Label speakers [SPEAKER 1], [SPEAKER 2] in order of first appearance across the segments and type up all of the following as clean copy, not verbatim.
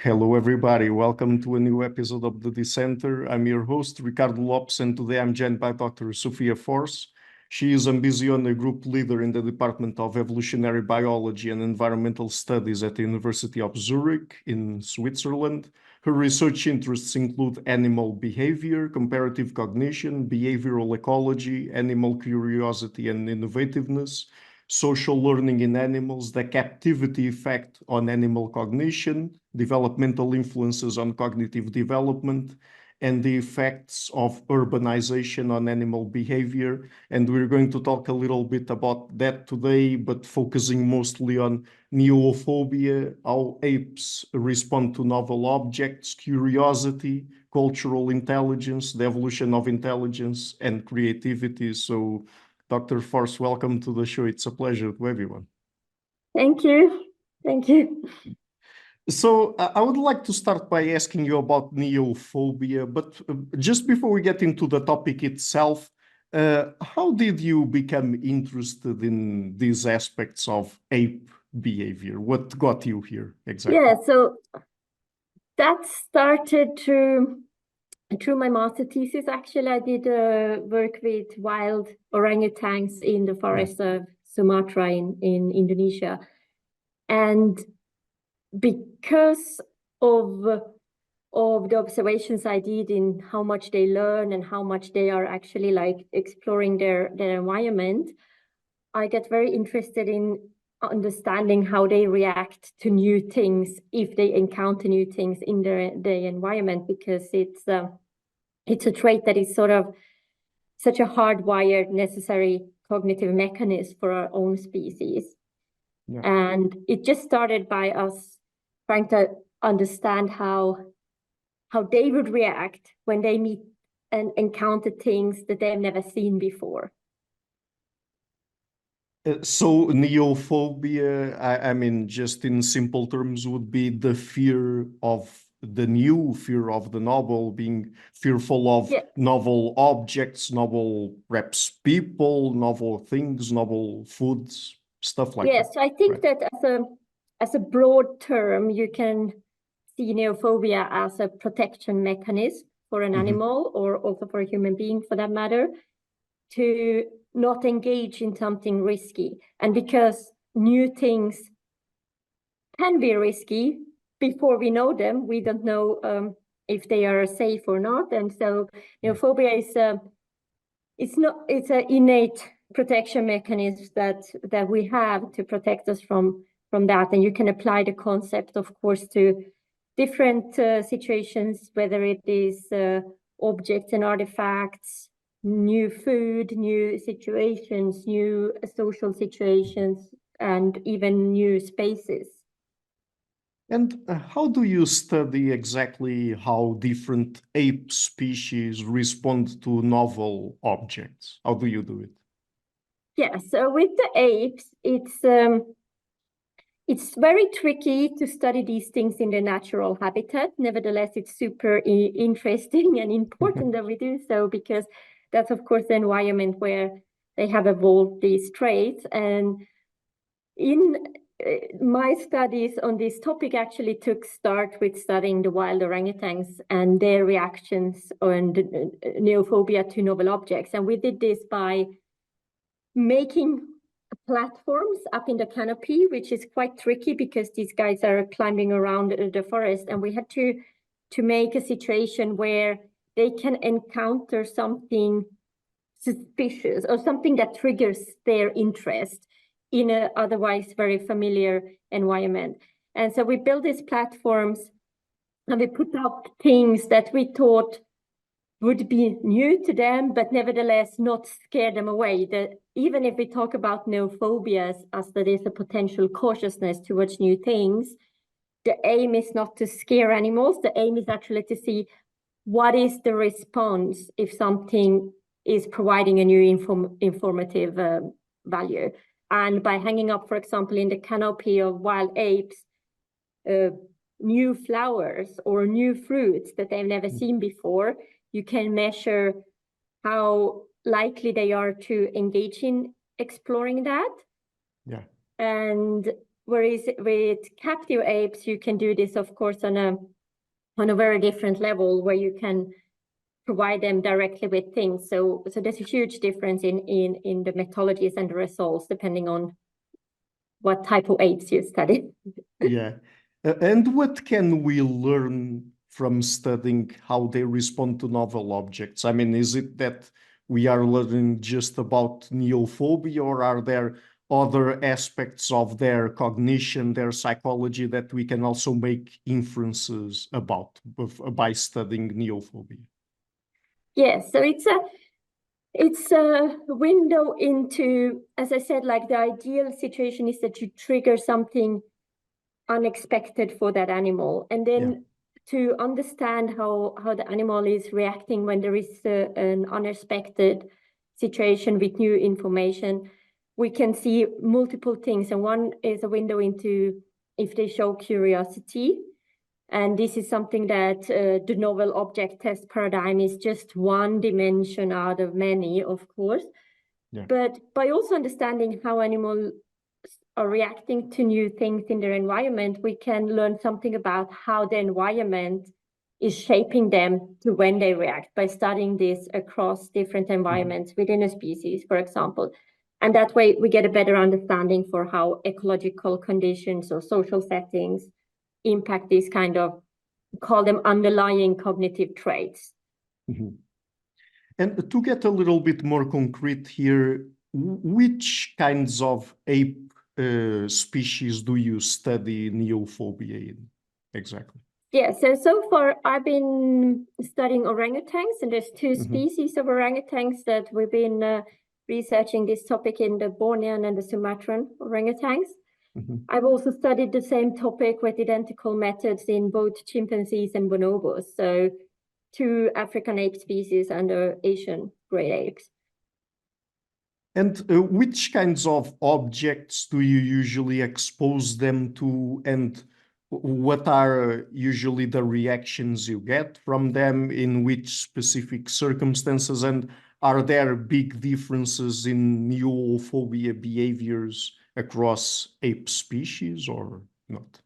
[SPEAKER 1] Hello, everybody. Welcome to a new episode of the Dissenter. I'm your host, Ricardo Lopes, and today I'm joined by Dr. Sofia Forss. She is Ambizione Group Leader in the Department of Evolutionary Biology and Environmental Studies at the University of Zurich in Switzerland. Her research interests include animal behavior, comparative cognition, behavioral ecology, animal curiosity and innovativeness, social learning in animals, the captivity effect on animal cognition, developmental influences on cognitive development, and the effects of urbanization on animal behavior. And we're going to talk a little bit about that today, but focusing mostly on neophobia, how apes respond to novel objects, curiosity, cultural intelligence, the evolution of intelligence, and creativity. So Dr. Forss, welcome to the show. It's a pleasure to everyone.
[SPEAKER 2] Thank you. Thank you.
[SPEAKER 1] So I would like to start by asking you about neophobia, but just before we get into the topic itself, how did you become interested in these aspects of ape behavior? What got you here exactly?
[SPEAKER 2] Yeah, so that started through my master thesis. Actually, I did work with wild orangutans in the forest of Sumatra in Indonesia. And because of the observations I did in how much they learn and how much they are actually like exploring their environment, I get very interested in understanding how they react to new things if they encounter new things in their environment, because it's a trait that is sort of such a hardwired, necessary cognitive mechanism for our own species. Yeah. And it just started by us trying to understand how they would react when they meet and encounter things that they've never seen before.
[SPEAKER 1] So neophobia, I mean, just in simple terms, would be the fear of the new, fear of the novel, being fearful of novel objects, novel perhaps people, novel things, novel foods, stuff like that.
[SPEAKER 2] Yes, I think that as a broad term, you can see neophobia as a protection mechanism for an animal, or also for a human being for that matter, to not engage in something risky. And because new things can be risky, before we know them, we don't know if they are safe or not. And so neophobia is it's an innate protection mechanism that we have to protect us from that. And you can apply the concept, of course, to different situations, whether it is objects and artifacts, new food, new situations, new social situations, and even new spaces.
[SPEAKER 1] And how do you study exactly how different ape species respond to novel objects? How do you do it?
[SPEAKER 2] Yeah, so with the apes, it's very tricky to study these things in their natural habitat. Nevertheless, it's super interesting and important that we do so, because that's, of course, the environment where they have evolved these traits. And in my studies on this topic actually took start with studying the wild orangutans and their reactions on the neophobia to novel objects. And we did this by making platforms up in the canopy, which is quite tricky because these guys are climbing around the forest, and we had to make a situation where they can encounter something suspicious or something that triggers their interest in an otherwise very familiar environment. And so we built these platforms and we put up things that we thought would be new to them, but nevertheless not scare them away. That even if we talk about neophobia as that is a potential cautiousness towards new things, the aim is not to scare animals. The aim is actually to see what is the response if something is providing a new informative value. And by hanging up, for example, in the canopy of wild apes, new flowers or new fruits that they've never seen before, you can measure how likely they are to engage in exploring that.
[SPEAKER 1] Yeah.
[SPEAKER 2] And Whereas with captive apes, you can do this, of course, on a very different level where you can provide them directly with things. So there's a huge difference in the methodologies and the results depending on what type of apes you study.
[SPEAKER 1] Yeah. And what can we learn from studying how they respond to novel objects? I mean, is it that we are learning just about neophobia, or are there other aspects of their cognition, their psychology, that we can also make inferences about by studying neophobia?
[SPEAKER 2] Yes, so it's a window into, as I said, like the ideal situation is that you trigger something unexpected for that animal, and then to understand how the animal is reacting when there is an unexpected situation with new information, we can see multiple things. And one is a window into if they show curiosity. And this is something that the novel object test paradigm is just one dimension out of many, of course.
[SPEAKER 1] Yeah.
[SPEAKER 2] But by also understanding how animals are reacting to new things in their environment, we can learn something about how the environment is shaping them to when they react by studying this across different environments within a species, for example. And that way we get a better understanding for how ecological conditions or social settings impact these kind of, call them underlying cognitive traits.
[SPEAKER 1] And to get a little bit more concrete here, which kinds of ape species do you study neophobia in exactly?
[SPEAKER 2] Yeah, so far I've been studying orangutans, and there's two species of orangutans that we've been researching this topic in, the Bornean and the Sumatran orangutans. I've also studied the same topic with identical methods in both chimpanzees and bonobos, so two African ape species and Asian great apes.
[SPEAKER 1] And which kinds of objects do you usually expose them to, and what are usually the reactions you get from them, in which specific circumstances, and are there big differences in neophobia behaviors across ape species or not?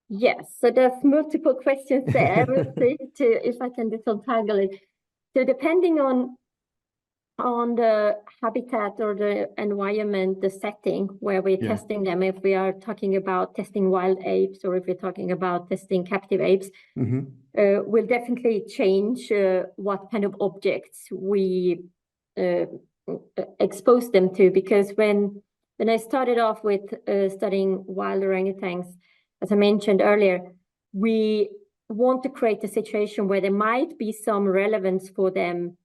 [SPEAKER 2] Yes, so there's multiple questions there. We'll see if I can disentangle it. So depending on the habitat or the environment, the setting where we're testing them, if we are talking about testing wild apes or if we're talking about testing captive apes, will definitely change what kind of objects we expose them to. Because when I started off with studying wild orangutans, as I mentioned earlier, we want to create a situation where there might be some relevance for them.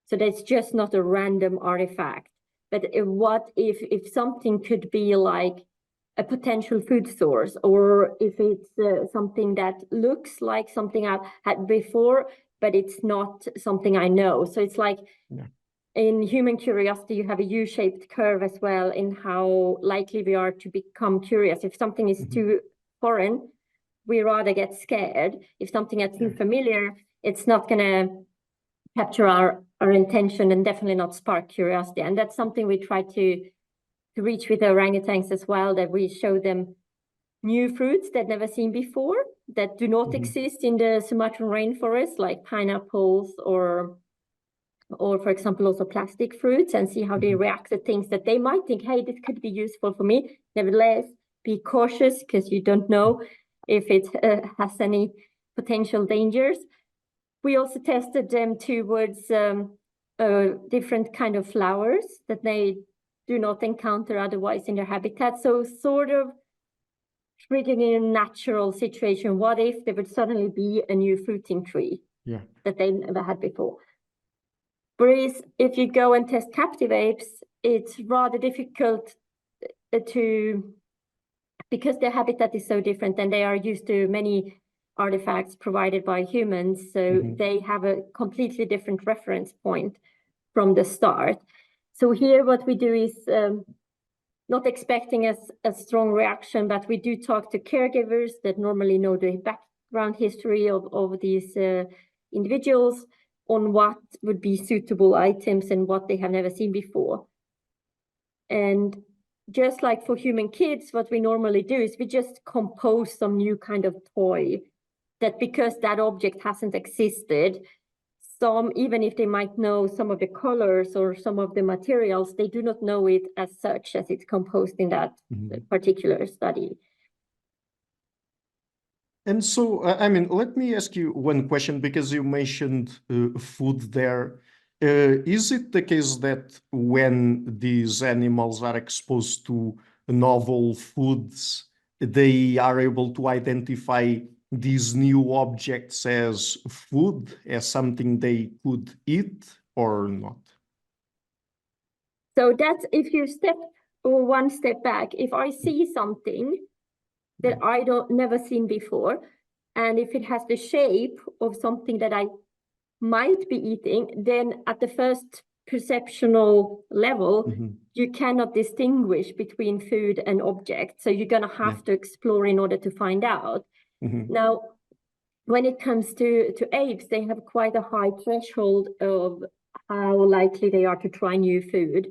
[SPEAKER 2] So that's just not a random artifact. But what if something could be like a potential food source, or if it's something that looks like something I've had before, but it's not something I know. So it's like in human curiosity, you have a U-shaped curve as well in how likely we are to become curious. If something is too foreign, we rather get scared. If something is too familiar, it's not going to capture our intention and definitely not spark curiosity. And that's something we try to reach with the orangutans as well, that we show them new fruits they've never seen before that do not exist in the Sumatran rainforest, like pineapples or for example, also plastic fruits, and see how they react to things that they might think, hey, this could be useful for me. Nevertheless, be cautious because you don't know if it has any potential dangers. We also tested them towards different kind of flowers that they do not encounter otherwise in their habitat. So sort of triggering a natural situation. What if there would suddenly be a new fruiting tree that they never had before? Whereas if you go and test captive apes, it's rather difficult because their habitat is so different and they are used to many artifacts provided by humans. So they have a completely different reference point from the start. So here what we do is not expecting a strong reaction, but we do talk to caregivers that normally know the background history of these individuals on what would be suitable items and what they have never seen before. And just like for human kids, what we normally do is we just compose some new kind of toy that, because that object hasn't existed, even if they might know some of the colors or some of the materials, they do not know it as such as it's composed in that particular study.
[SPEAKER 1] And so, I mean, let me ask you one question, because you mentioned food there. Is it the case that when these animals are exposed to novel foods, they are able to identify these new objects as food, as something they could eat or not?
[SPEAKER 2] So that's, if you step one step back, if I see something that I never seen before, and if it has the shape of something that I might be eating, then at the first perceptual level, you cannot distinguish between food and object. So you're going to have to explore in order to find out. Now, when it comes to apes, they have quite a high threshold of how likely they are to try new food,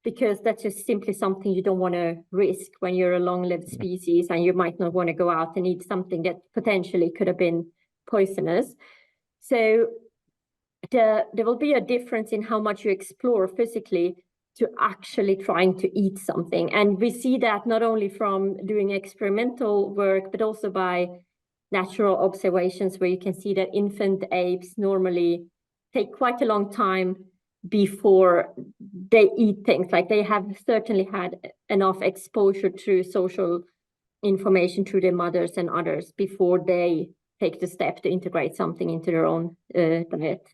[SPEAKER 2] because that's just simply something you don't want to risk when you're a long-lived species, and you might not want to go out and eat something that potentially could have been poisonous. So there will be a difference in how much you explore physically to actually trying to eat something. And we see that not only from doing experimental work, but also by natural observations, where you can see that infant apes normally take quite a long time before they eat things. Like, they have certainly had enough exposure to social information through their mothers and others before they take the step to integrate something into their own diet.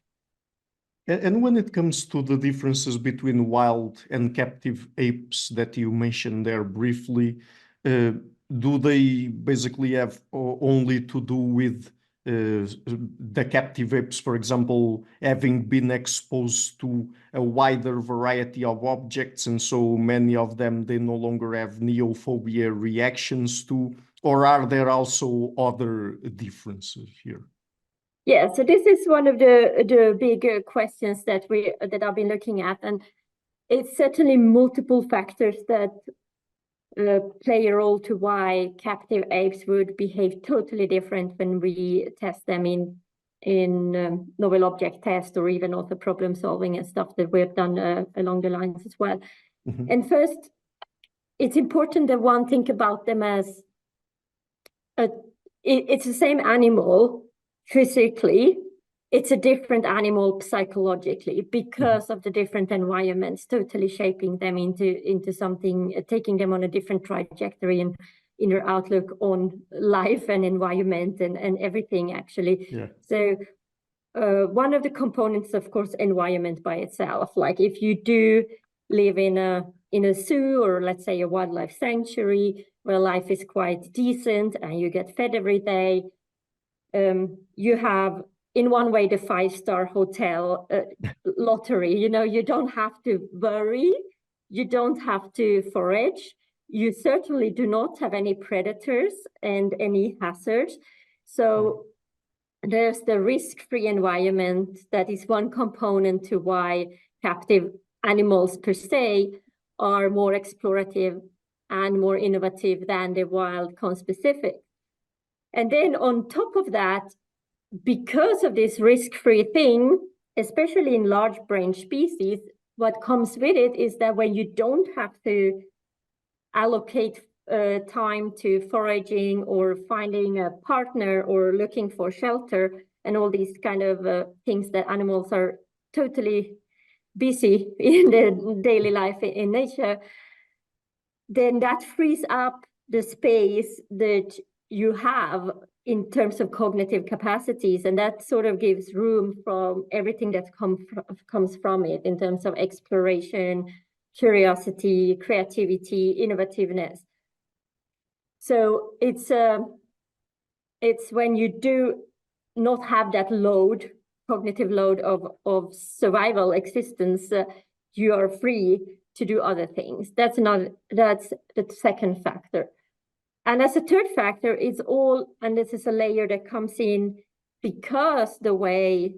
[SPEAKER 1] And when it comes to the differences between wild and captive apes that you mentioned there briefly, do they basically have only to do with the captive apes, for example, having been exposed to a wider variety of objects, and so many of them they no longer have neophobia reactions to, or are there also other differences here?
[SPEAKER 2] Yeah, so this is one of the big questions that I've been looking at, and it's certainly multiple factors that play a role to why captive apes would behave totally different when we test them in novel object test, or even also problem solving and stuff that we've done along the lines as well. And first, it's important that one think about them as it's the same animal physically, it's a different animal psychologically, because of the different environments totally shaping them into something, taking them on a different trajectory and in their outlook on life and environment and everything, actually. So one of the components, of course, environment by itself. Like, if you do live in a zoo, or let's say a wildlife sanctuary where life is quite decent and you get fed every day, you have, in one way, the 5-star hotel lottery. You don't have to worry, you don't have to forage, you certainly do not have any predators and any hazards. So there's the risk-free environment that is one component to why captive animals per se are more explorative and more innovative than the wild conspecific. And then on top of that, because of this risk-free thing, especially in large brain species, what comes with it is that when you don't have to allocate time to foraging or finding a partner or looking for shelter and all these kind of things that animals are totally busy in their daily life in nature, then that frees up the space that you have in terms of cognitive capacities, and that sort of gives room from everything that comes from it in terms of exploration, curiosity, creativity, innovativeness. So it's when you do not have that load, cognitive load of survival existence, you are free to do other things. That's the second factor. And as a third factor, it's all, and this is a layer that comes in because the way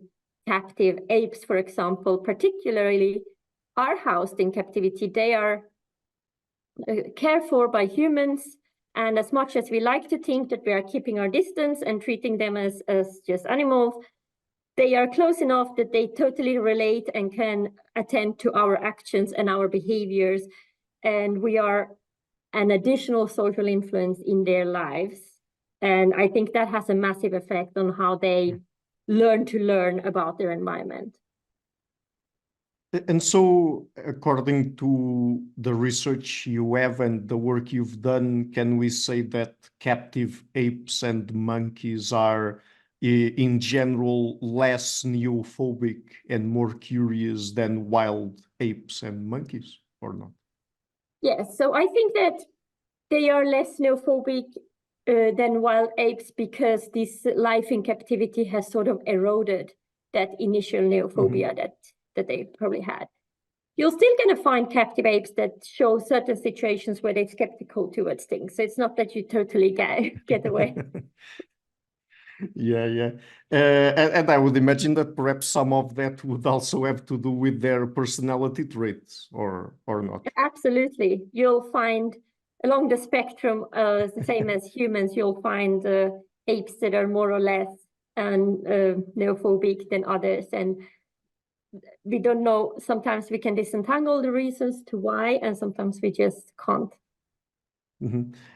[SPEAKER 2] captive apes, for example, particularly, are housed in captivity, they are cared for by humans. And as much as we like to think that we are keeping our distance and treating them as just animals, they are close enough that they totally relate and can attend to our actions and our behaviors. And we are an additional social influence in their lives. And I think that has a massive effect on how they learn about their environment.
[SPEAKER 1] And so, according to the research you have and the work you've done, can we say that captive apes and monkeys are, in general, less neophobic and more curious than wild apes and monkeys, or not?
[SPEAKER 2] Yes, so I think that they are less neophobic than wild apes because this life in captivity has sort of eroded that initial neophobia that they probably had. You're still going to find captive apes that show certain situations where they're skeptical towards things. So it's not that you totally get away.
[SPEAKER 1] Yeah. And I would imagine that perhaps some of that would also have to do with their personality traits, or not.
[SPEAKER 2] Absolutely. You'll find along the spectrum, the same as humans, you'll find apes that are more or less neophobic than others. And we don't know, sometimes we can disentangle the reasons to why, and sometimes we just can't.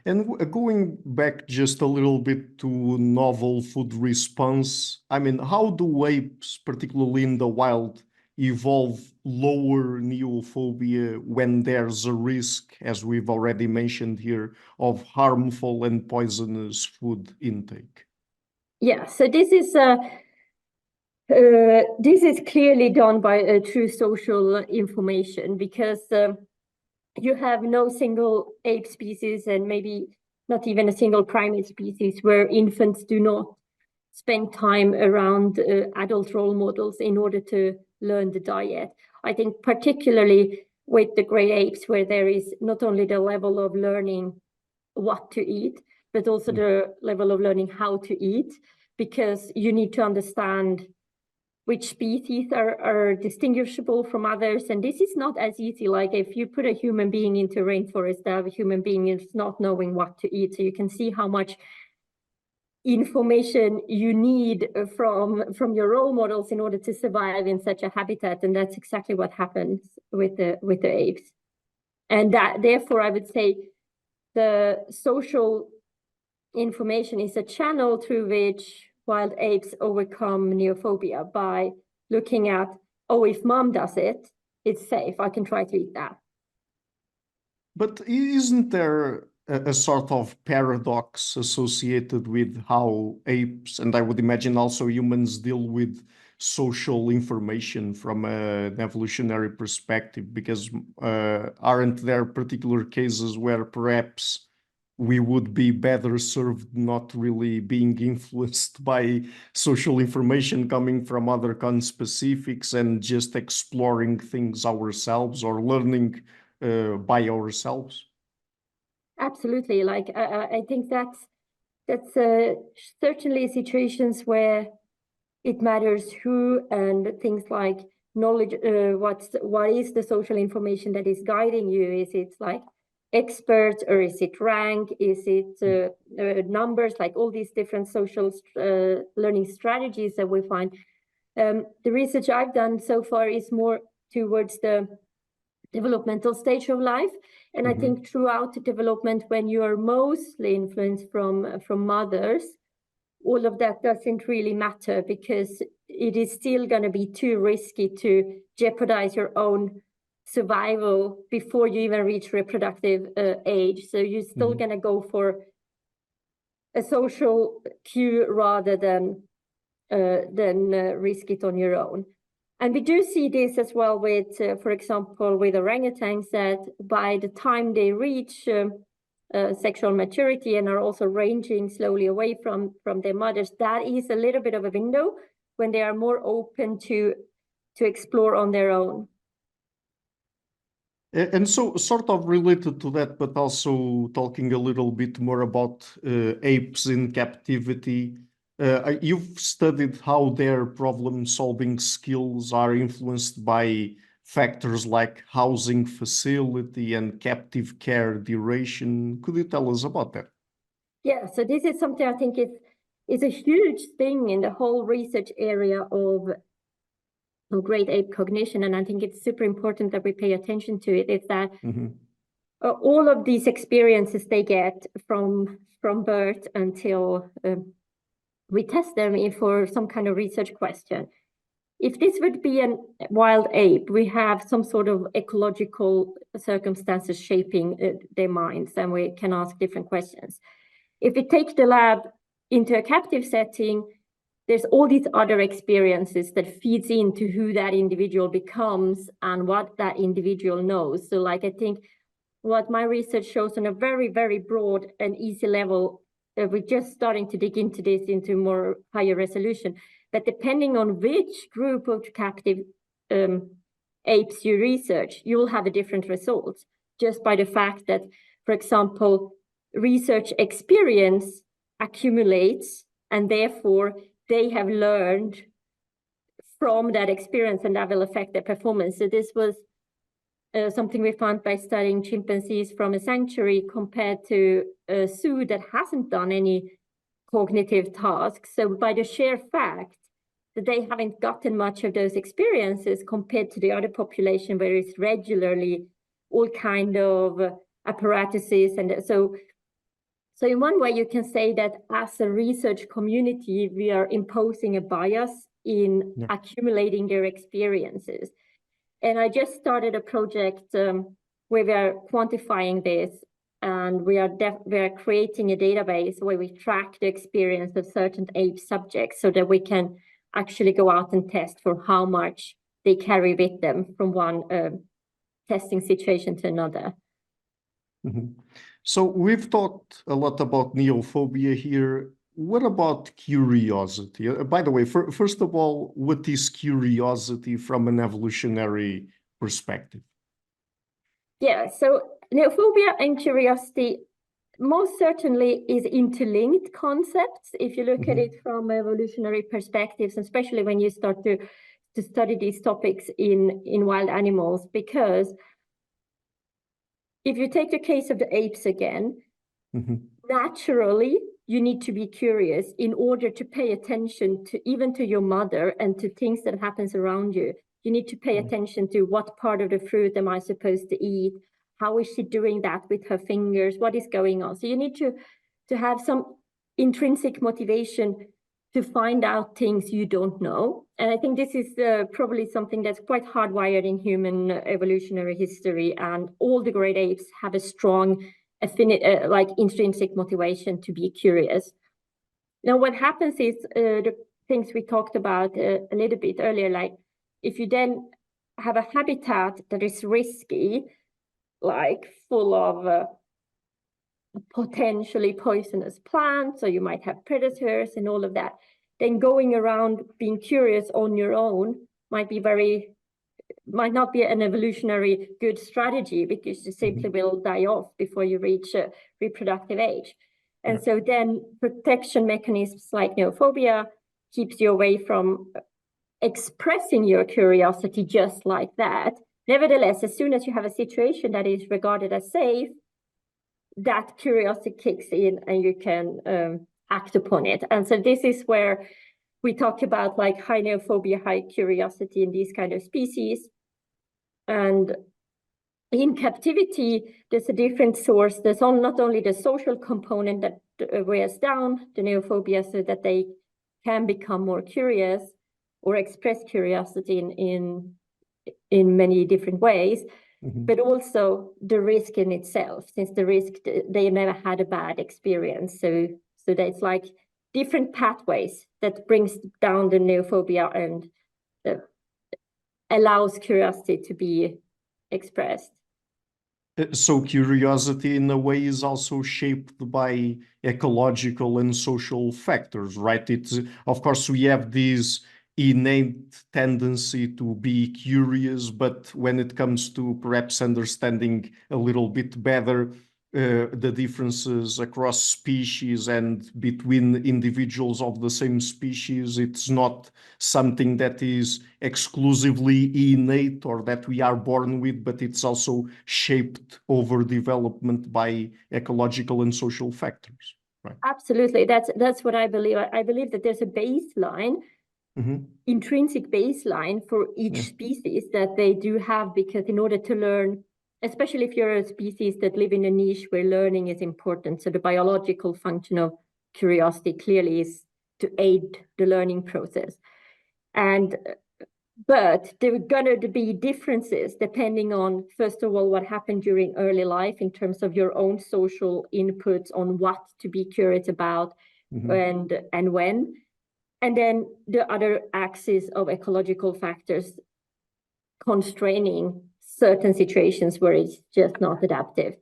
[SPEAKER 1] And going back just a little bit to novel food response, I mean, how do apes, particularly in the wild, evolve lower neophobia when there's a risk, as we've already mentioned here, of harmful and poisonous food intake?
[SPEAKER 2] Yeah, so this is clearly done by true social information, because you have no single ape species, and maybe not even a single primate species, where infants do not spend time around adult role models in order to learn the diet. I think particularly with the great apes, where there is not only the level of learning what to eat, but also the level of learning how to eat, because you need to understand which species are distinguishable from others. And this is not as easy. Like if you put a human being into rainforest, a human being is not knowing what to eat. So you can see how much information you need from your role models in order to survive in such a habitat. And that's exactly what happens with the apes. And that, therefore, I would say the social information is a channel through which wild apes overcome neophobia by looking at, oh, if mom does it, it's safe. I can try to eat that.
[SPEAKER 1] But isn't there a sort of paradox associated with how apes, and I would imagine also humans, deal with social information from an evolutionary perspective? Because aren't there particular cases where perhaps we would be better served not really being influenced by social information coming from other conspecifics and just exploring things ourselves or learning by ourselves?
[SPEAKER 2] Absolutely. Like I think that's certainly situations where it matters who, and things like knowledge. What is the social information that is guiding you? Is it like experts, or is it rank? Is it numbers? Like all these different social learning strategies that we find. The research I've done so far is more towards the developmental stage of life. And I think throughout development, when you are mostly influenced from mothers, all of that doesn't really matter, because it is still going to be too risky to jeopardize your own survival before you even reach reproductive age. So you're still going to go for a social cue rather than risk it on your own. And we do see this as well with, for example, with orangutans, that by the time they reach sexual maturity and are also ranging slowly away from their mothers, that is a little bit of a window when they are more open to explore on their own.
[SPEAKER 1] And so, sort of related to that, but also talking a little bit more about apes in captivity, you've studied how their problem-solving skills are influenced by factors like housing facility and captive care duration. Could you tell us about that?
[SPEAKER 2] Yeah, so this is something I think is a huge thing in the whole research area of great ape cognition, and I think it's super important that we pay attention to it, is that all of these experiences they get from birth until we test them for some kind of research question. If this would be a wild ape, we have some sort of ecological circumstances shaping their minds, and we can ask different questions. If we take the lab into a captive setting, there's all these other experiences that feeds into who that individual becomes and what that individual knows. So like, I think what my research shows on a very, very broad and easy level, we're just starting to dig into this into more higher resolution, but depending on which group of captive apes you research, you'll have a different result, just by the fact that, for example, research experience accumulates, and therefore they have learned from that experience, and that will affect their performance. So this was something we found by studying chimpanzees from a sanctuary compared to a zoo that hasn't done any cognitive tasks. So by the sheer fact that they haven't gotten much of those experiences compared to the other population where it's regularly all kind of apparatuses. And so in one way, you can say that as a research community, we are imposing a bias in accumulating their experiences. And I just started a project where we are quantifying this, and we are creating a database where we track the experience of certain ape subjects so that we can actually go out and test for how much they carry with them from one testing situation to another.
[SPEAKER 1] So we've talked a lot about neophobia here. What about curiosity? By the way, first of all, what is curiosity from an evolutionary perspective?
[SPEAKER 2] Yeah, so neophobia and curiosity most certainly is interlinked concepts if you look at it from evolutionary perspectives, especially when you start to study these topics in wild animals, because if you take the case of the apes again, naturally, you need to be curious in order to pay attention to even to your mother and to things that happens around you. You need to pay attention to what part of the fruit am I supposed to eat? How is she doing that with her fingers? What is going on? So you need to have some intrinsic motivation to find out things you don't know. And I think this is probably something that's quite hardwired in human evolutionary history. And all the great apes have a strong like intrinsic motivation to be curious. Now, what happens is the things we talked about a little bit earlier, like if you then have a habitat that is risky, like full of potentially poisonous plants, so you might have predators and all of that, then going around being curious on your own might not be an evolutionary good strategy, because you simply will die off before you reach reproductive age. And so then protection mechanisms like neophobia keeps you away from expressing your curiosity just like that. Nevertheless, as soon as you have a situation that is regarded as safe, that curiosity kicks in and you can act upon it. And so this is where we talk about like high neophobia, high curiosity in these kind of species. And in captivity, there's a different source. There's not only the social component that wears down the neophobia so that they can become more curious or express curiosity in many different ways, but also the risk in itself, since the risk, they never had a bad experience. So that's like different pathways that brings down the neophobia and allows curiosity to be expressed.
[SPEAKER 1] So curiosity in a way is also shaped by ecological and social factors, right? It's, of course, we have this innate tendency to be curious, but when it comes to perhaps understanding a little bit better the differences across species and between individuals of the same species. It's not something that is exclusively innate or that we are born with, but it's also shaped over development by ecological and social factors. Right.
[SPEAKER 2] Absolutely. That's what I believe. I believe that there's a baseline, intrinsic baseline for each species that they do have, because in order to learn, especially if you're a species that live in a niche where learning is important, so the biological function of curiosity clearly is to aid the learning process. But there are going to be differences depending on, first of all, what happened during early life in terms of your own social inputs on what to be curious about and when. And then the other axis of ecological factors constraining certain situations where it's just not adaptive.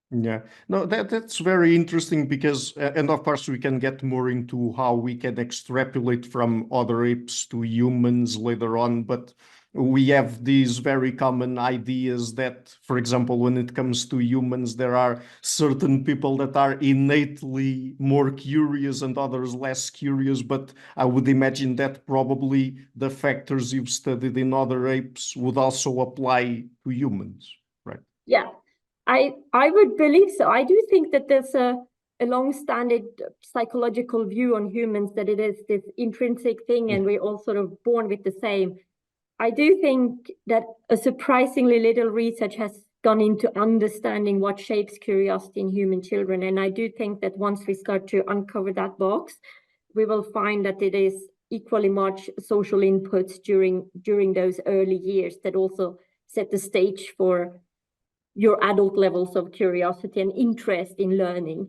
[SPEAKER 1] Yeah, no, that's very interesting because, and of course, we can get more into how we can extrapolate from other apes to humans later on. But we have these very common ideas that, for example, when it comes to humans, there are certain people that are innately more curious and others less curious. But I would imagine that probably the factors you've studied in other apes would also apply to humans, right?
[SPEAKER 2] Yeah. I would believe so. I do think that there's a long-standing psychological view on humans that it is this intrinsic thing and we're all sort of born with the same. I do think that a surprisingly little research has gone into understanding what shapes curiosity in human children. And I do think that once we start to uncover that box, we will find that it is equally much social inputs during those early years that also set the stage for your adult levels of curiosity and interest in learning.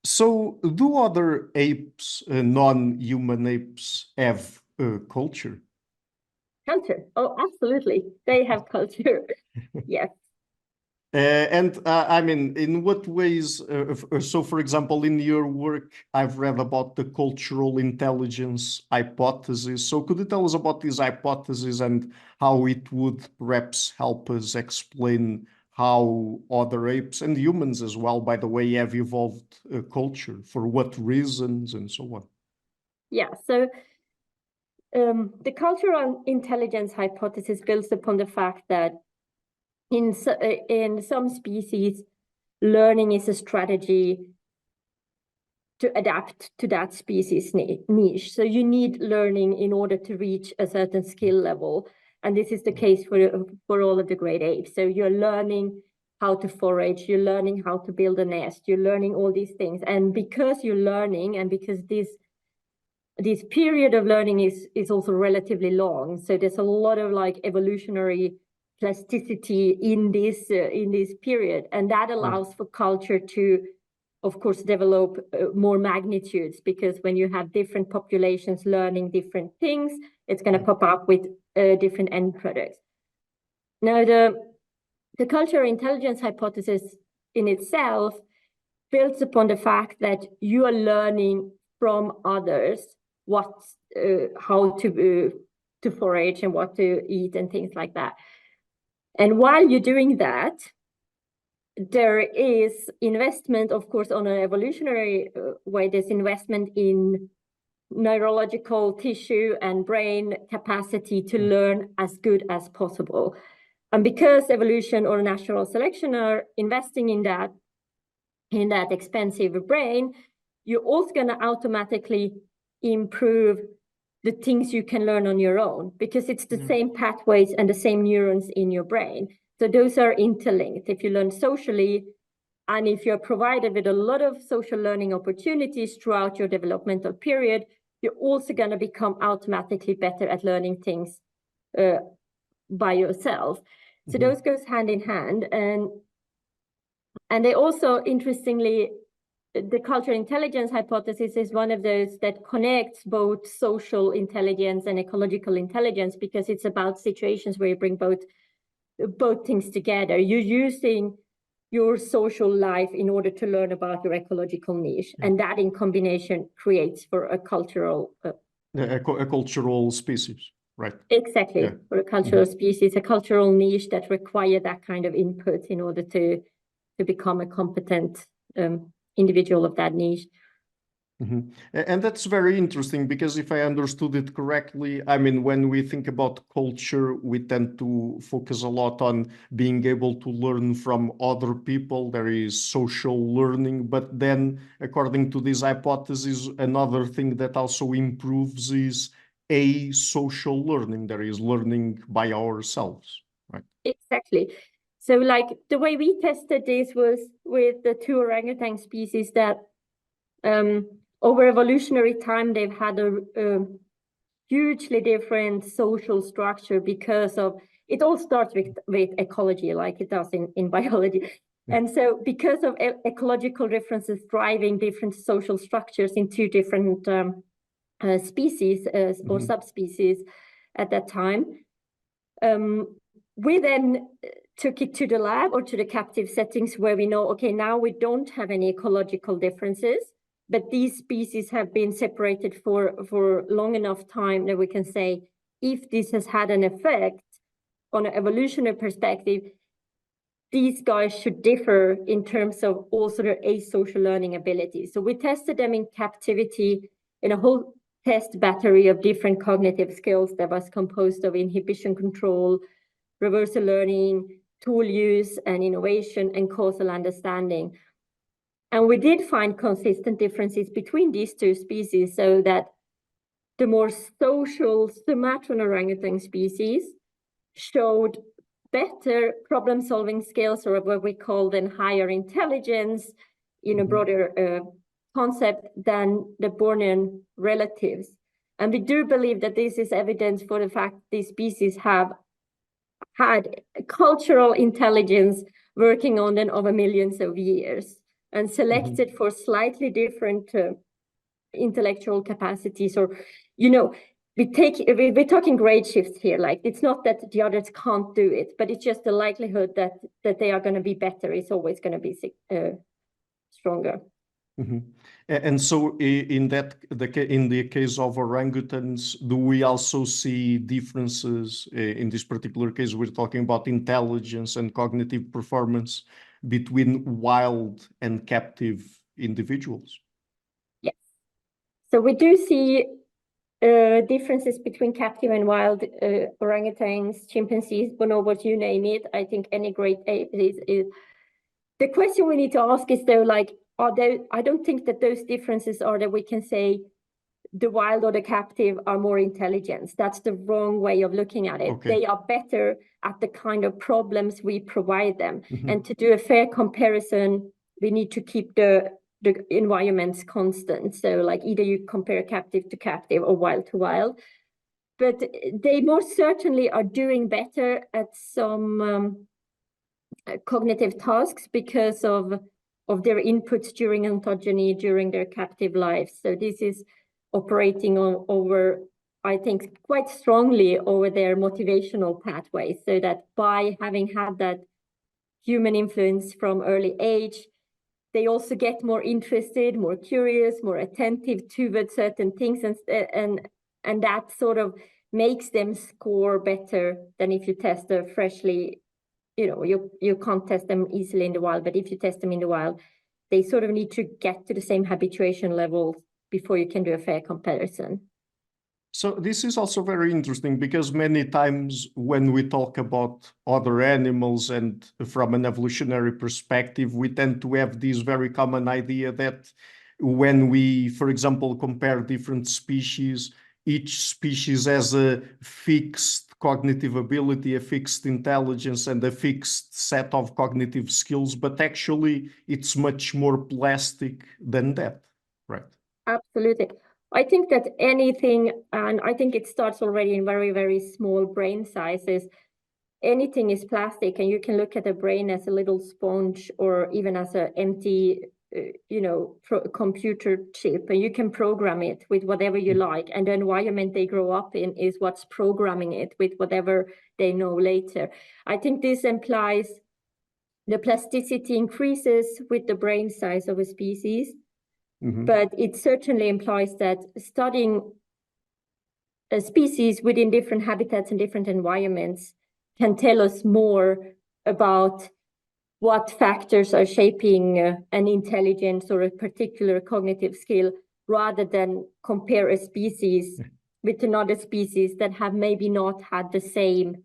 [SPEAKER 1] So, do other apes, non-human apes, have culture?
[SPEAKER 2] Culture? Oh, absolutely. They have culture. Yes.
[SPEAKER 1] I mean, in what ways? So, for example, in your work, I've read about the cultural intelligence hypothesis. So, could you tell us about this hypothesis and how it would perhaps help us explain how other apes and humans as well, by the way, have evolved culture, for what reasons, and so on?
[SPEAKER 2] Yeah. So, the cultural intelligence hypothesis builds upon the fact that in some species, learning is a strategy to adapt to that species niche. So you need learning in order to reach a certain skill level. And this is the case for all of the great apes. So you're learning how to forage, you're learning how to build a nest, you're learning all these things. And because you're learning, and because this period of learning is also relatively long, so there's a lot of like evolutionary plasticity in this period, and that allows for culture to, of course, develop more magnitudes, because when you have different populations learning different things, it's going to pop up with different end products. Now, the cultural intelligence hypothesis in itself builds upon the fact that you are learning from others how to forage and what to eat and things like that. And while you're doing that, there is investment, of course, on an evolutionary way. There's investment in neurological tissue and brain capacity to learn as good as possible. And because evolution or natural selection are investing in that expensive brain, you're also going to automatically improve the things you can learn on your own, because it's the same pathways and the same neurons in your brain. So those are interlinked. If you learn socially, and if you're provided with a lot of social learning opportunities throughout your developmental period, you're also going to become automatically better at learning things by yourself. So those goes hand in hand. And they also, interestingly, the cultural intelligence hypothesis is one of those that connects both social intelligence and ecological intelligence, because it's about situations where you bring both things together. You're using your social life in order to learn about your ecological niche, and that in combination creates for a cultural
[SPEAKER 1] a cultural species. right?
[SPEAKER 2] Exactly.
[SPEAKER 1] Yeah.
[SPEAKER 2] For a cultural species, a cultural niche that require that kind of input in order to become a competent individual of that niche.
[SPEAKER 1] And that's very interesting because if I understood it correctly, I mean, when we think about culture, we tend to focus a lot on being able to learn from other people. There is social learning, but then according to this hypothesis, another thing that also improves is asocial learning. There is learning by ourselves, right?
[SPEAKER 2] Exactly. So like the way we tested this was with the two orangutan species that over evolutionary time, they've had a hugely different social structure because of, it all starts with ecology, like it does in biology.
[SPEAKER 1] Yeah.
[SPEAKER 2] And so because of ecological differences driving different social structures in two different species or subspecies at that time, we then took it to the lab or to the captive settings where we know, okay, now we don't have any ecological differences, but these species have been separated for long enough time that we can say, if this has had an effect on an evolutionary perspective, these guys should differ in terms of also their asocial learning abilities. So we tested them in captivity in a whole test battery of different cognitive skills that was composed of inhibition control, reversal learning, tool use and innovation, and causal understanding. And we did find consistent differences between these two species, so that the more social Sumatran orangutan species showed better problem-solving skills, or what we call then higher intelligence, in a broader concept, than the Bornean relatives. And we do believe that this is evidence for the fact these species have had cultural intelligence working on them over millions of years and selected for slightly different intellectual capacities, or, you know, we're talking grade shifts here. Like, it's not that the others can't do it, but it's just the likelihood that they are going to be better is always going to be stronger.
[SPEAKER 1] And so in the case of orangutans, do we also see differences in this particular case? We're talking about intelligence and cognitive performance between wild and captive individuals.
[SPEAKER 2] Yes. So we do see differences between captive and wild orangutans, chimpanzees, bonobos, you name it. I think any great ape is. The question we need to ask is, though, like, I don't think that those differences are that we can say the wild or the captive are more intelligent. That's the wrong way of looking at it.
[SPEAKER 1] Okay.
[SPEAKER 2] They are better at the kind of problems we provide them. And to do a fair comparison, we need to keep the environments constant. So like, either you compare captive to captive or wild to wild. But they most certainly are doing better at some cognitive tasks because of their inputs during ontogeny, during their captive lives. So this is operating over, I think, quite strongly over their motivational pathways, so that by having had that human influence from early age, they also get more interested, more curious, more attentive towards certain things, and that sort of makes them score better than if you test a freshly, you can't test them easily in the wild, but if you test them in the wild, they sort of need to get to the same habituation levels before you can do a fair comparison.
[SPEAKER 1] So this is also very interesting because many times when we talk about other animals and from an evolutionary perspective, we tend to have this very common idea that when we, for example, compare different species, each species has a fixed cognitive ability, a fixed intelligence, and a fixed set of cognitive skills, but actually it's much more plastic than that, right?
[SPEAKER 2] Absolutely. I think that anything, and I think it starts already in very, very small brain sizes, anything is plastic, and you can look at the brain as a little sponge or even as an empty computer chip, and you can program it with whatever you like, and the environment they grow up in is what's programming it with whatever they know later. I think this implies the plasticity increases with the brain size of a species, but it certainly implies that studying species within different habitats and different environments can tell us more about what factors are shaping an intelligence or a particular cognitive skill, rather than compare a species with another species that have maybe not had the same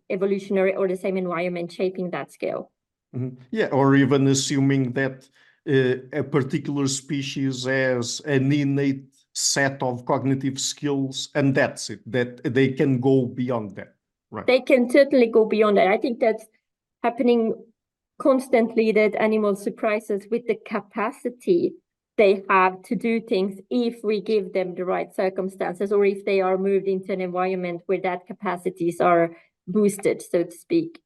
[SPEAKER 2] evolutionary or the same environment shaping that skill.
[SPEAKER 1] Mm-hmm. Yeah, or even assuming that a particular species has an innate set of cognitive skills, and that's it, that they can go beyond that, right?
[SPEAKER 2] They can certainly go beyond that. I think that's happening constantly, that animals surprise us with the capacity they have to do things if we give them the right circumstances, or if they are moved into an environment where that capacities are boosted, so to speak.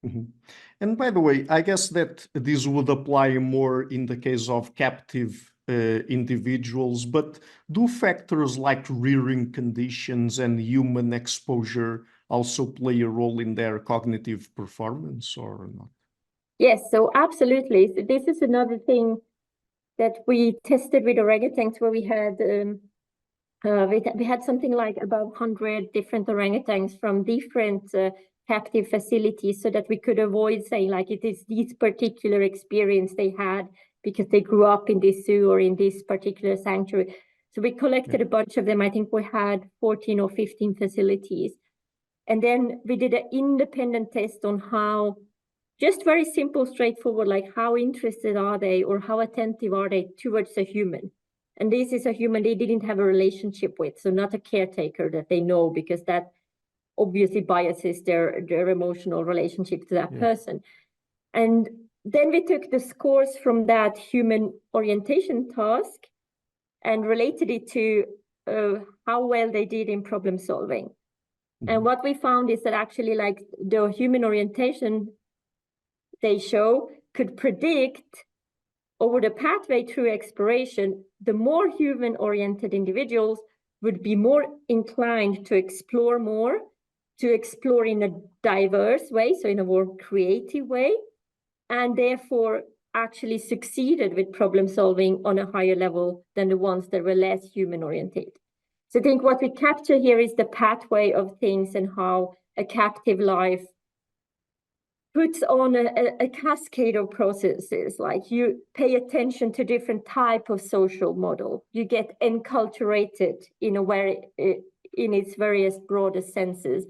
[SPEAKER 1] Mm-hmm. And by the way, I guess that this would apply more in the case of captive individuals, but do factors like rearing conditions and human exposure also play a role in their cognitive performance or not?
[SPEAKER 2] Yes, so absolutely. So this is another thing that we tested with orangutans, where we had something like about 100 different orangutans from different captive facilities, so that we could avoid saying like it is this particular experience they had because they grew up in this zoo or in this particular sanctuary. So we collected a bunch of them. I think we had 14 or 15 facilities. And then we did an independent test on how, just very simple, straightforward, like how interested are they or how attentive are they towards a human. And this is a human they didn't have a relationship with, so not a caretaker that they know, because that obviously biases their emotional relationship to that person. And then we took the scores from that human orientation task and related it to how well they did in problem solving. Mm-hmm. And what we found is that actually, like, the human orientation they show could predict over the pathway through exploration, the more human-oriented individuals would be more inclined to explore more, to explore in a diverse way, so in a more creative way, and therefore actually succeeded with problem solving on a higher level than the ones that were less human-oriented. So I think what we capture here is the pathway of things and how a captive life puts on a cascade of processes. Like, you pay attention to different type of social model. You get enculturated in its various broadest senses.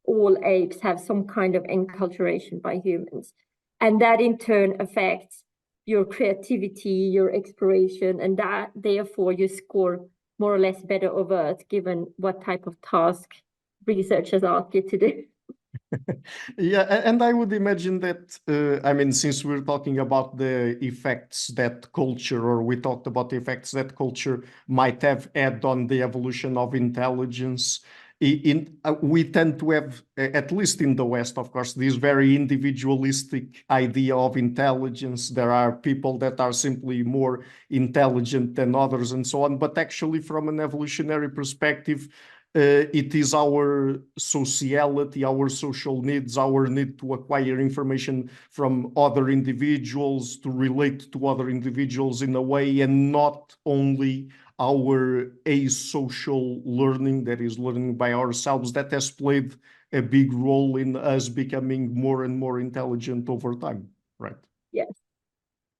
[SPEAKER 2] All apes have some kind of enculturation by humans. And that in turn affects your creativity, your exploration, and that therefore you score more or less better over Earth, given what type of task researchers ask you to do.
[SPEAKER 1] Yeah, and I would imagine that, I mean, since we're talking about the effects that culture, or we talked about the effects that culture might have had on the evolution of intelligence, we tend to have, at least in the West, of course, this very individualistic idea of intelligence. There are people that are simply more intelligent than others and so on. But actually, from an evolutionary perspective, it is our sociality, our social needs, our need to acquire information from other individuals, to relate to other individuals in a way, and not only our asocial learning, that is learning by ourselves, that has played a big role in us becoming more and more intelligent over time, right?
[SPEAKER 2] Yes,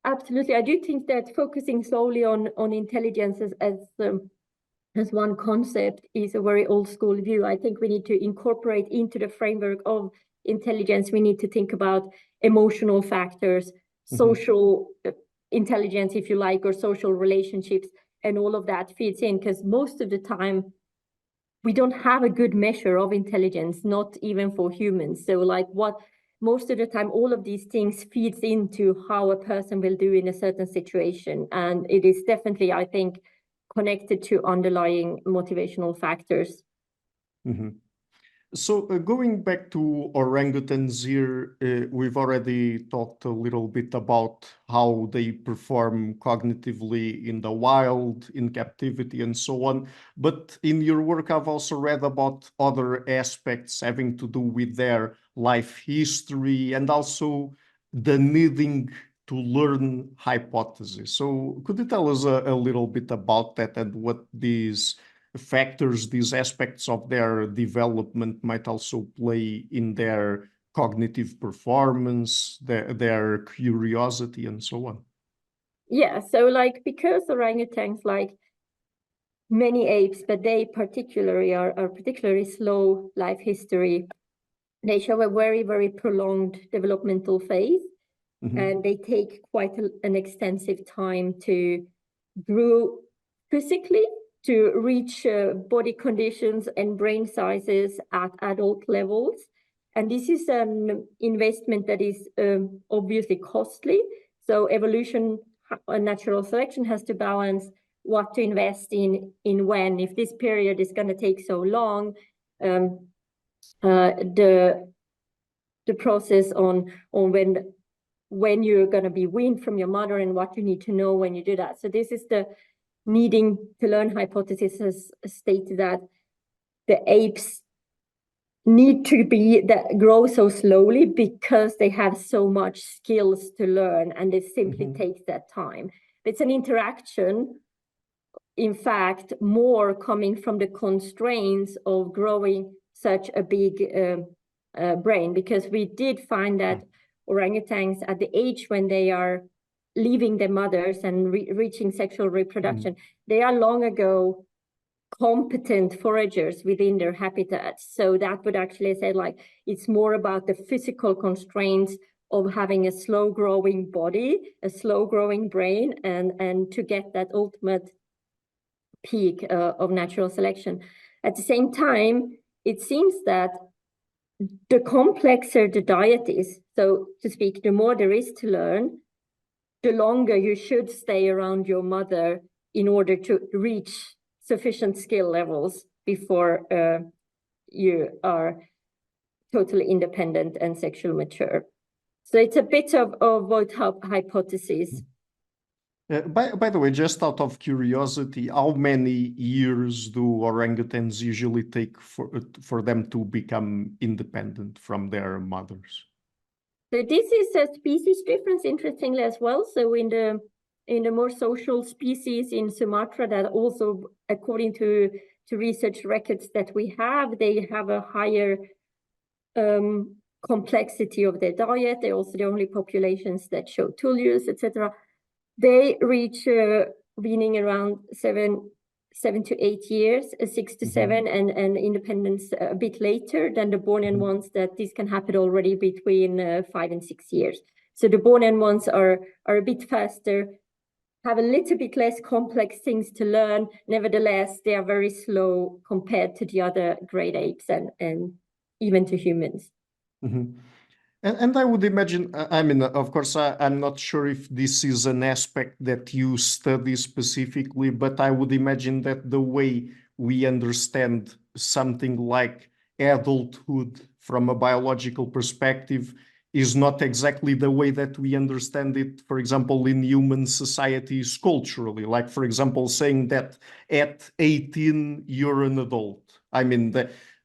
[SPEAKER 2] absolutely. I do think that focusing solely on intelligence as one concept is a very old school view. I think we need to incorporate into the framework of intelligence. We need to think about emotional factors, social intelligence, if you like, or social relationships, and all of that feeds in, because most of the time we don't have a good measure of intelligence, not even for humans. So like, most of the time, all of these things feeds into how a person will do in a certain situation. And it is definitely, I think, connected to underlying motivational factors.
[SPEAKER 1] So going back to orangutans here, we've already talked a little bit about how they perform cognitively in the wild, in captivity, and so on. But in your work, I've also read about other aspects having to do with their life history and also the needing to learn hypothesis. So could you tell us a little bit about that and what these factors, these aspects of their development might also play in their cognitive performance, their curiosity, and so on?
[SPEAKER 2] Yeah, so like because orangutans, like many apes, but they particularly are particularly slow life history, they show a very, very prolonged developmental phase. And they take quite an extensive time to grow physically, to reach body conditions and brain sizes at adult levels. And this is an investment that is obviously costly. So evolution, natural selection has to balance what to invest in when. If this period is going to take so long, the process on when you're going to be weaned from your mother and what you need to know when you do that. So this is the needing to learn hypothesis has stated that the apes need to grow so slowly because they have so much skills to learn, and it simply takes that time. It's an interaction, in fact, more coming from the constraints of growing such a big brain, because we did find that orangutans at the age when they are leaving their mothers and reaching sexual reproduction, they are long ago competent foragers within their habitats. So that would actually say like it's more about the physical constraints of having a slow growing body, a slow growing brain, and to get that ultimate peak of natural selection. At the same time, it seems that the complexer the diet is, so to speak, the more there is to learn, the longer you should stay around your mother in order to reach sufficient skill levels before you are totally independent and sexually mature. So it's a bit of both hypotheses.
[SPEAKER 1] By the way, just out of curiosity, how many years do orangutans usually take for them to become independent from their mothers?
[SPEAKER 2] So this is a species difference, interestingly as well. So in the more social species in Sumatra, that also, according to research records that we have, they have a higher complexity of their diet. They're also the only populations that show tool use, etc. They reach weaning around 7 to 8 years, 6 to 7, and independence a bit later than the Bornean ones, that this can happen already between 5 and 6 years. So the Bornean ones are a bit faster, have a little bit less complex things to learn. Nevertheless, they are very slow compared to the other great apes and even to humans.
[SPEAKER 1] And I would imagine, I mean, of course, I'm not sure if this is an aspect that you study specifically, but I would imagine that the way we understand something like adulthood from a biological perspective is not exactly the way that we understand it, for example, in human societies culturally. Like, for example, saying that at 18, you're an adult. I mean,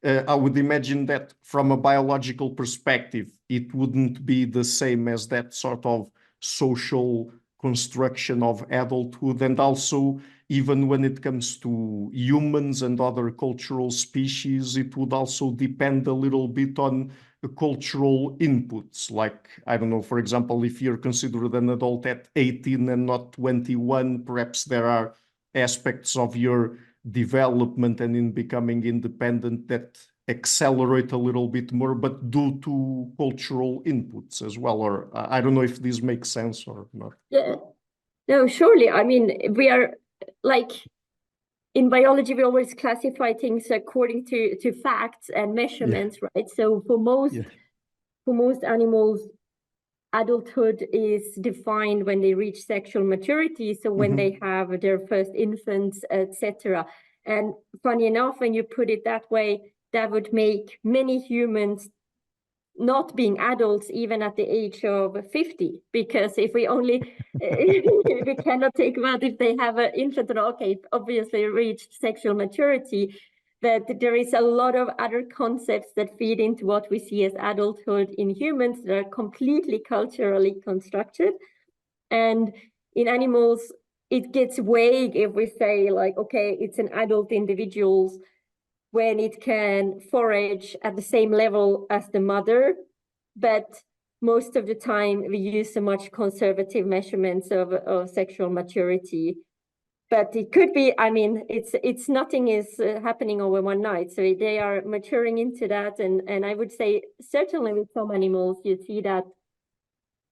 [SPEAKER 1] I would imagine that from a biological perspective, it wouldn't be the same as that sort of social construction of adulthood. And also, even when it comes to humans and other cultural species, it would also depend a little bit on cultural inputs. Like, I don't know, for example, if you're considered an adult at 18 and not 21, perhaps there are aspects of your development and in becoming independent that accelerate a little bit more, but due to cultural inputs as well. Or I don't know if this makes sense or not.
[SPEAKER 2] Yeah, no, surely. I mean, we are like in biology, we always classify things according to facts and measurements, right? So for most animals, adulthood is defined when they reach sexual maturity, so when they have their first infants, etc. And funny enough, when you put it that way, that would make many humans not being adults even at the age of 50, because if we only we cannot take about if they have an infant, okay, obviously reached sexual maturity, but there is a lot of other concepts that feed into what we see as adulthood in humans that are completely culturally constructed. And in animals, it gets vague if we say like, okay, it's an adult individual when it can forage at the same level as the mother, but most of the time we use so much conservative measurements of sexual maturity. But it could be, I mean, it's nothing is happening over one night. So they are maturing into that. And I would say certainly with some animals, you see that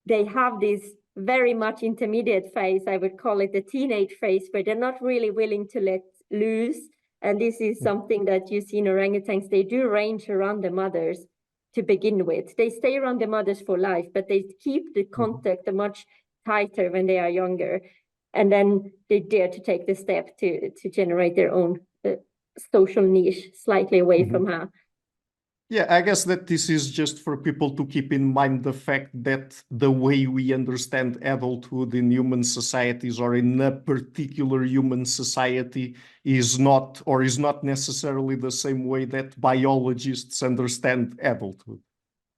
[SPEAKER 2] they have this very much intermediate phase. I would call it the teenage phase, where they're not really willing to let loose. And this is something that you see in orangutans. They do range around the mothers to begin with. They stay around the mothers for life, but they keep the contact much tighter when they are younger. And then they dare to take the step to generate their own social niche slightly away from her.
[SPEAKER 1] Yeah, I guess that this is just for people to keep in mind the fact that the way we understand adulthood in human societies or in a particular human society is not necessarily the same way that biologists understand adulthood,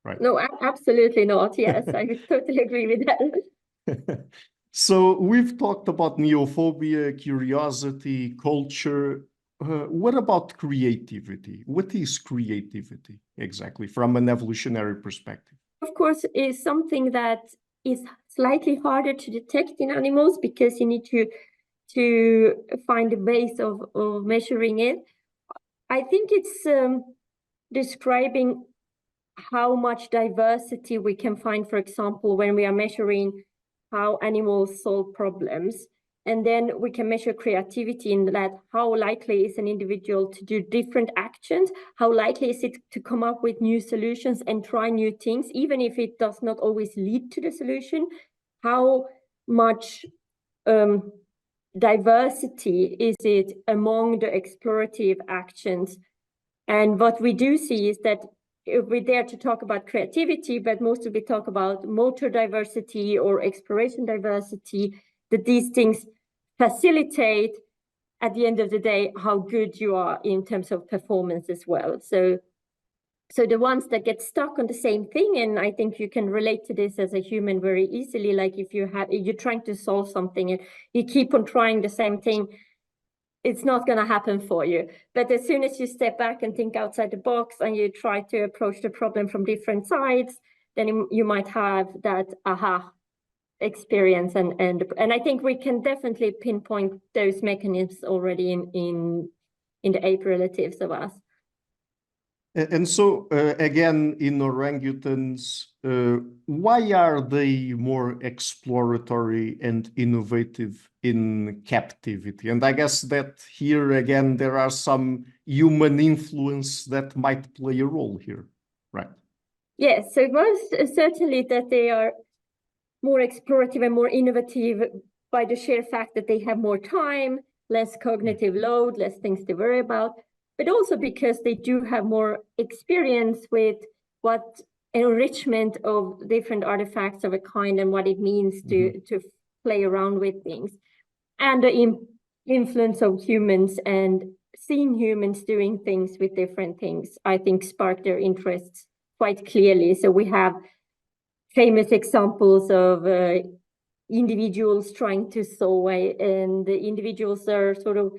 [SPEAKER 1] right?
[SPEAKER 2] No, absolutely not. Yes, I would totally agree with that.
[SPEAKER 1] So we've talked about neophobia, curiosity, culture. What about creativity? What is creativity exactly from an evolutionary perspective?
[SPEAKER 2] Of course, is something that is slightly harder to detect in animals because you need to find a base of measuring it. I think it's describing how much diversity we can find, for example, when we are measuring how animals solve problems. And then we can measure creativity in that, how likely is an individual to do different actions? How likely is it to come up with new solutions and try new things, even if it does not always lead to the solution? How much diversity is it among the explorative actions? And what we do see is that we're there to talk about creativity, but mostly we talk about motor diversity or exploration diversity, that these things facilitate, at the end of the day, how good you are in terms of performance as well. So the ones that get stuck on the same thing, and I think you can relate to this as a human very easily, like if you're trying to solve something and you keep on trying the same thing, it's not going to happen for you. But as soon as you step back and think outside the box and you try to approach the problem from different sides, then you might have that aha experience. And I think we can definitely pinpoint those mechanisms already in the ape relatives of us.
[SPEAKER 1] And so, again, in orangutans, why are they more exploratory and innovative in captivity? And I guess that here, again, there are some human influence that might play a role here, right?
[SPEAKER 2] Yes, so most certainly that they are more explorative and more innovative by the sheer fact that they have more time, less cognitive load, less things to worry about, but also because they do have more experience with what enrichment of different artifacts of a kind and what it means to play around with things. And the influence of humans and seeing humans doing things with different things, I think sparked their interests quite clearly. So we have famous examples of individuals trying to sew, and the individuals are sort of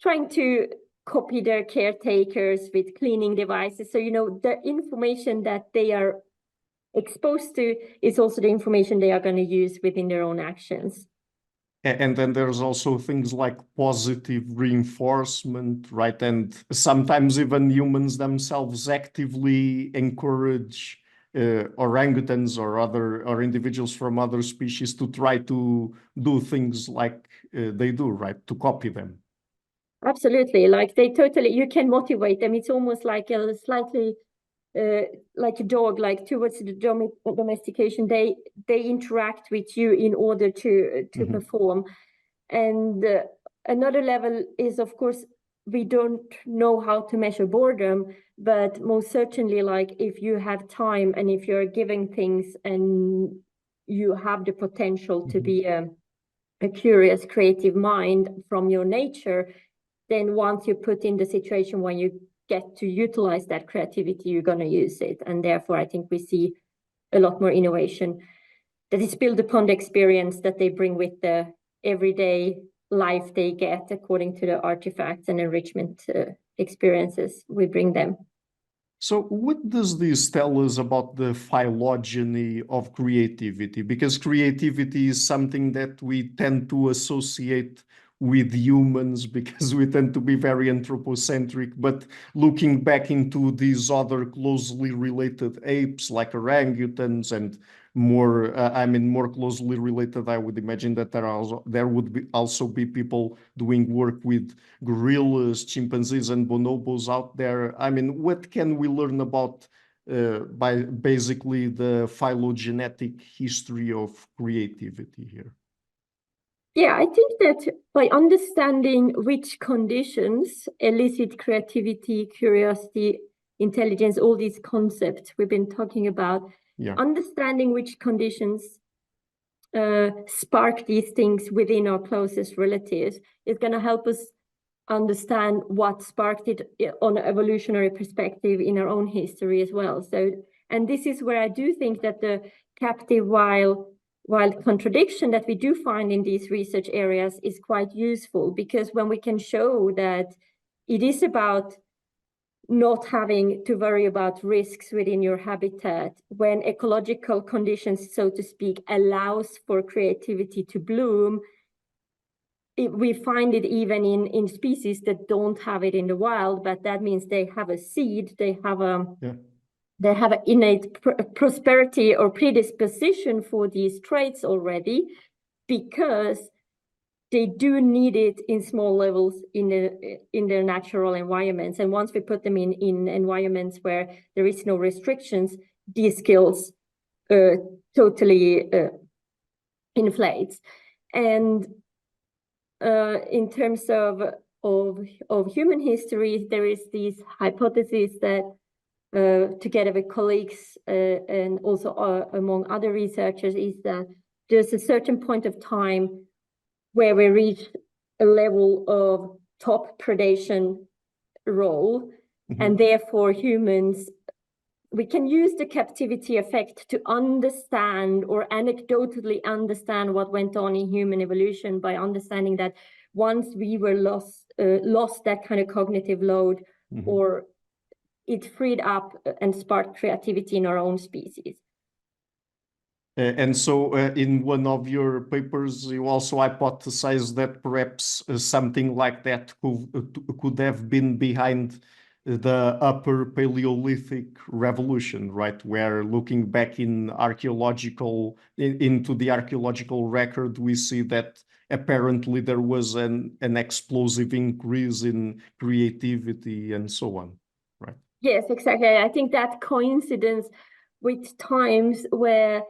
[SPEAKER 2] trying to copy their caretakers with cleaning devices. So, the information that they are exposed to is also the information they are going to use within their own actions.
[SPEAKER 1] And then there's also things like positive reinforcement, right? And sometimes even humans themselves actively encourage orangutans or individuals from other species to try to do things like they do, right? To copy them.
[SPEAKER 2] Absolutely. Like you can motivate them. It's almost like a slightly like a dog, like towards the domestication, they interact with you in order to perform. And another level is, of course, we don't know how to measure boredom, but most certainly, like if you have time and if you're giving things and you have the potential to be a curious, creative mind from your nature, then once you put in the situation when you get to utilize that creativity, you're going to use it. And therefore, I think we see a lot more innovation. that is built upon the experience that they bring with the everyday life they get according to the artifacts and enrichment experiences we bring them.
[SPEAKER 1] So what does this tell us about the phylogeny of creativity? Because creativity is something that we tend to associate with humans because we tend to be very anthropocentric, but looking back into these other closely related apes like orangutans and more, more closely related, I would imagine that there would also be people doing work with gorillas, chimpanzees, and bonobos out there. I mean, what can we learn about by basically the phylogenetic history of creativity here?
[SPEAKER 2] Yeah, I think that by understanding which conditions elicit creativity, curiosity, intelligence, all these concepts we've been talking about, understanding which conditions spark these things within our closest relatives is going to help us understand what sparked it on an evolutionary perspective in our own history as well. So, and this is where I do think that the captive wild contradiction that we do find in these research areas is quite useful, because when we can show that it is about not having to worry about risks within your habitat, when ecological conditions, so to speak, allows for creativity to bloom, we find it even in species that don't have it in the wild, but that means they have a seed, they have an innate prosperity or predisposition for these traits already, because they do need it in small levels in their natural environments. And once we put them in environments where there is no restrictions, these skills totally inflates. And in terms of human history, there is these hypotheses that together with colleagues and also among other researchers, is that there's a certain point of time where we reach a level of top predation role, and therefore humans, we can use the captivity effect to understand or anecdotally understand what went on in human evolution by understanding that once we were lost that kind of cognitive load, or it freed up and sparked creativity in our own species.
[SPEAKER 1] And so in one of your papers, you also hypothesized that perhaps something like that could have been behind the Upper Paleolithic revolution, right? Where looking back into the archaeological record, we see that apparently there was an explosive increase in creativity and so on, right?
[SPEAKER 2] Yes, exactly. I think that coincidence with times where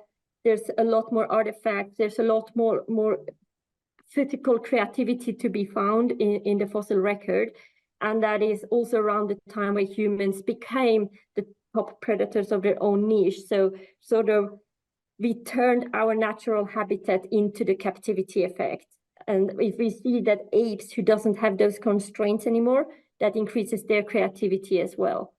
[SPEAKER 2] there's a lot more artifacts, there's a lot more physical creativity to be found in the fossil record. And that is also around the time where humans became the top predators of their own niche. So sort of we turned our natural habitat into the captivity effect. And if we see that apes who doesn't have those constraints anymore, that increases their creativity as well.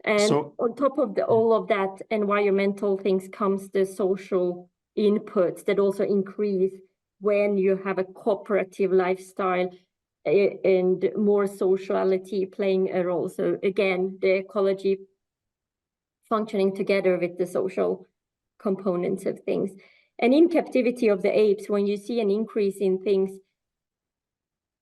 [SPEAKER 2] And on top of all of that environmental things comes the social inputs that also increase when you have a cooperative lifestyle and more sociality playing a role. So again, the ecology functioning together with the social components of things. And in captivity of the apes, when you see an increase in things,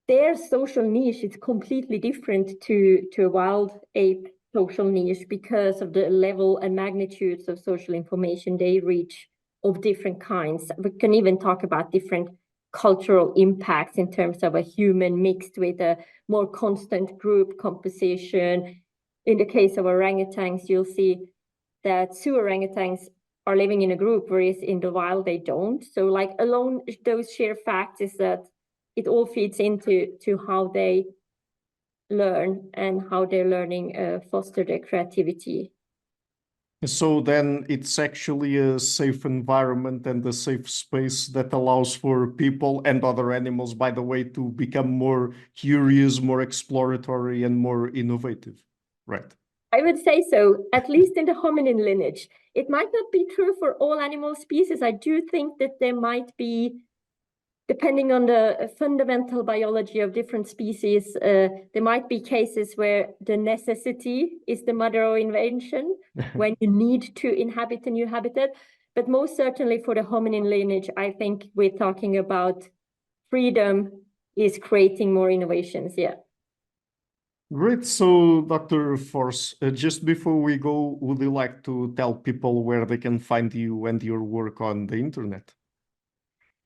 [SPEAKER 2] their social niche is completely different to a wild ape social niche because of the level and magnitudes of social information they reach of different kinds. We can even talk about different cultural impacts in terms of a human mixed with a more constant group composition. In the case of orangutans, you'll see that Sioux orangutans are living in a group, whereas in the wild they don't. So like alone, those sheer facts is that it all feeds into how they learn and how their learning foster their creativity.
[SPEAKER 1] So then it's actually a safe environment and a safe space that allows for people and other animals, by the way, to become more curious, more exploratory, and more innovative, right?
[SPEAKER 2] I would say so, at least in the hominin lineage. it might not be true for all animal species. I do think that there might be, depending on the fundamental biology of different species, there might be cases where the necessity is the mother of invention, when you need to inhabit a new habitat. But most certainly for the hominin lineage, I think we're talking about freedom is creating more innovations, yeah.
[SPEAKER 1] Great. So, Dr. Forss, just before we go, would you like to tell people where they can find you and your work on the internet?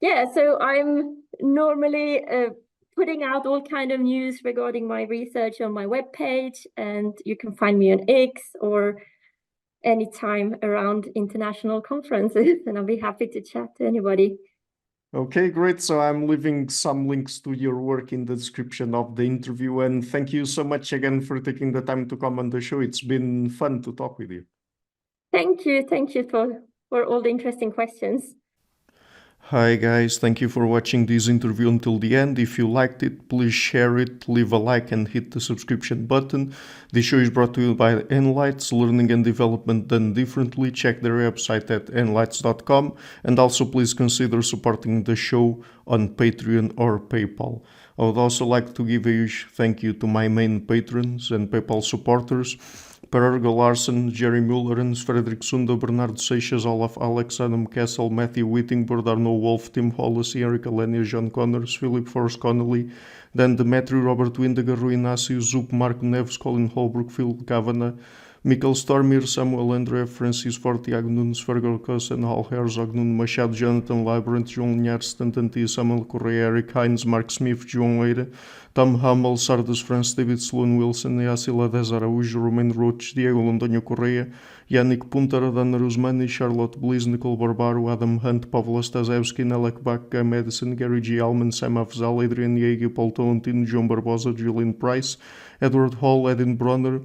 [SPEAKER 2] Yeah, so I'm normally putting out all kind of news regarding my research on my webpage, and you can find me on X or anytime around international conferences, and I'll be happy to chat to anybody.
[SPEAKER 1] Okay, great. So I'm leaving some links to your work in the description of the interview. And thank you so much again for taking the time to come on the show. It's been fun to talk with you.
[SPEAKER 2] Thank you. Thank you for all the interesting questions.
[SPEAKER 1] Hi guys, thank you for watching this interview until the end. If you liked it, please share it, leave a like and hit the subscription button. This show is brought to you by Enlights, Learning and Development Done Differently. Check their website at enlights.com, and also please consider supporting the show on Patreon or PayPal. I would also like to give a huge thank you to my main patrons and PayPal supporters: Per Ergo Larsen, Jerry Mullerens, Frederick Sundo, Bernardo Seixas, Olaf Alex, Adam Kessel, Matthew Whittingbird, Arno Wolf, Tim Hollis, Eric Alenia, John Connors, Philip Force Connolly, Dan Demetrio, Robert Windiger, Rui Inácio, Zup, Marco Neves, Colin Holbrook, Phil Kavanagh, Mikkel Stormir, Samuel André, Francis Ford, Tiago Nunes, Fergal Kossen, Hal Herzog, Nuno Machado, Jonathan Librant, João Linhares, Stantantia, Samuel Correia, Eric Hines, Mark Smith, João Eira, Tom Hummel, Sardas France, David Sloan Wilson, Yacila Dez Araújo, Romain Roach, Diego Londonho Correia, Yannick Punter, Adana Rusmani, Charlotte Bliss, Nicole Barbaro, Adam Hunt, Pavlo Stasevski, Nelek Bach, Guy Madison, Gary G. Alman, Sam Afzal, Adrian Yeager, Paul Tolentino, João Barbosa, Julian Price, Edward Hall, Edin Bronner,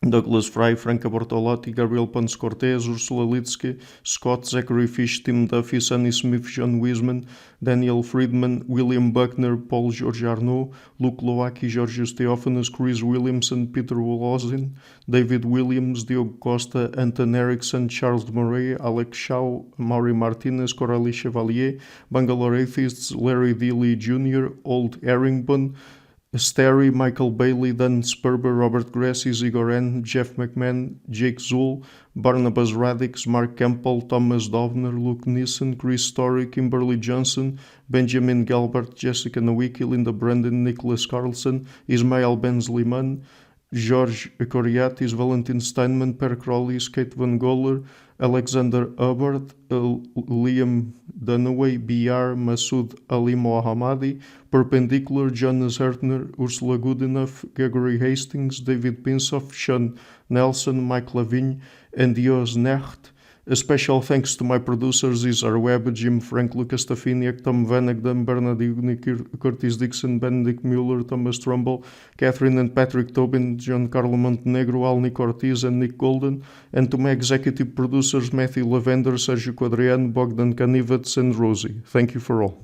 [SPEAKER 1] Douglas Fry, Franca Bortolotti, Gabriel Ponce Cortez, Ursula Litsky, Scott, Zachary Fish, Tim Duffy, Sonny Smith, John Wiseman, Daniel Friedman, William Buckner, Paul George Arnaud, Luke Lowacki, Georgios Theophanes, Chris Williamson, Peter Wolozin, David Williams, Diogo Costa, Anton Erickson, Charles de Moray, Alex Shaw, Maury Martinez, Coralie Chevalier, Bangalore Atheists, Larry Dealey Jr., Old Erringbone, Sterry, Michael Bailey, Dan Sperber, Robert Grassi, Igor N., Jeff McMahon, Jake Zool, Barnabas Radix, Mark Campbell, Thomas Dovner, Luke Nissen, Chris Story, Kimberly Johnson, Benjamin Galbert, Jessica Nowicki, Linda Brandon, Nicholas Carlson, Ismail Benzliman, George Coriatis, Valentin Steinman, Per Crowley, Kate Van Goller, Alexander Hubbard, Liam Dunaway, BR, Masood Ali Mohammadi, Perpendicular, Jonas Hertner, Ursula Goodenough, Gregory Hastings, David Pinsoff, Sean Nelson, Mike Lavigne, and Dios Necht. A special thanks to my producers, Isar Webb, Jim Frank, Lucas Stafiniak, Tom Vanagdam, Bernard Ugnik, Curtis Dixon, Benedict Mueller, Thomas Trumbull, Catherine and Patrick Tobin, John Carlo Montenegro, Alnick Ortiz, and Nick Golden, and to my executive producers, Matthew Lavender, Sergio Quadriano, Bogdan Kanivets, and Rosie. Thank you for all.